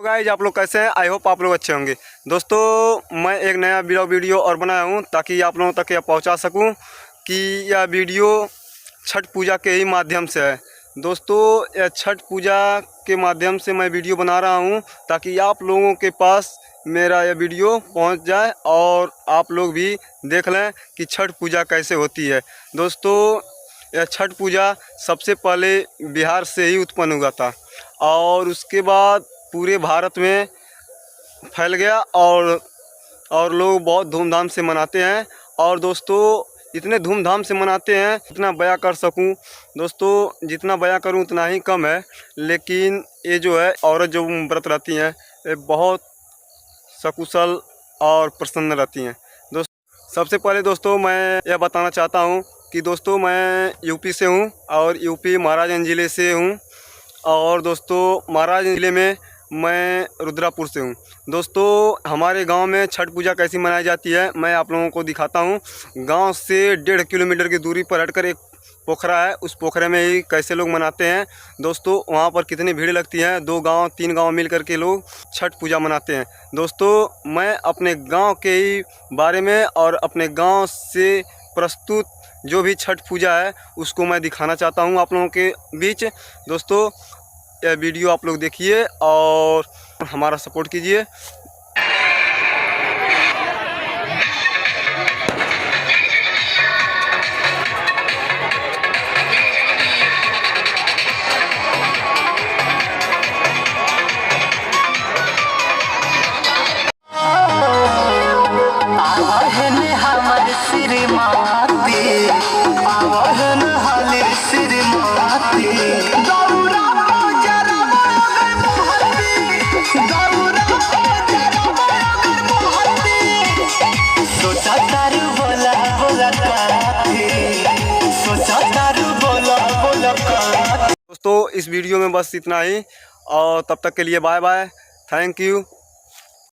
Guys, आप लोग कैसे हैं? आई होप आप लोग अच्छे होंगे। दोस्तों, मैं एक नया वीडियो और बनाया हूं ताकि आप लोगों तक यह पहुंचा सकूं कि यह वीडियो छठ पूजा के ही माध्यम से है। दोस्तों, यह छठ पूजा के माध्यम से मैं वीडियो बना रहा हूं ताकि आप लोगों के पास मेरा यह वीडियो पहुंच जाए और आप लोग भी देख लें कि छठ पूजा कैसे होती है। दोस्तों, यह छठ पूजा सबसे पहले बिहार से ही उत्पन्न हुआ था और उसके बाद पूरे भारत में फैल गया और लोग बहुत धूमधाम से मनाते हैं। और दोस्तों, इतने धूमधाम से मनाते हैं जितना बयां कर सकूं। दोस्तों, जितना बयां करूं उतना ही कम है। लेकिन ये जो है औरत जो व्रत रहती हैं ये बहुत सकुशल और प्रसन्न रहती हैं। दोस्तों, सबसे पहले दोस्तों मैं यह बताना चाहता हूं कि दोस्तों मैं यूपी से हूं और यूपी महाराजगंज ज़िले से हूं। और दोस्तों, महाराजगंज ज़िले में मैं रुद्रापुर से हूं। दोस्तों, हमारे गांव में छठ पूजा कैसी मनाई जाती है मैं आप लोगों को दिखाता हूं। गांव से 1.5 किलोमीटर की दूरी पर हटकर एक पोखरा है, उस पोखरे में ही कैसे लोग मनाते हैं। दोस्तों, वहां पर कितनी भीड़ लगती है। 2 गांव 3 गांव मिल कर के लोग छठ पूजा मनाते हैं। दोस्तों, मैं अपने गाँव के ही बारे में और अपने गाँव से प्रस्तुत जो भी छठ पूजा है उसको मैं दिखाना चाहता हूं आप लोगों के बीच। दोस्तों, यह वीडियो आप लोग देखिए और हमारा सपोर्ट कीजिए। दोस्तों, इस वीडियो में बस इतना ही और तब तक के लिए बाय बाय, थैंक यू।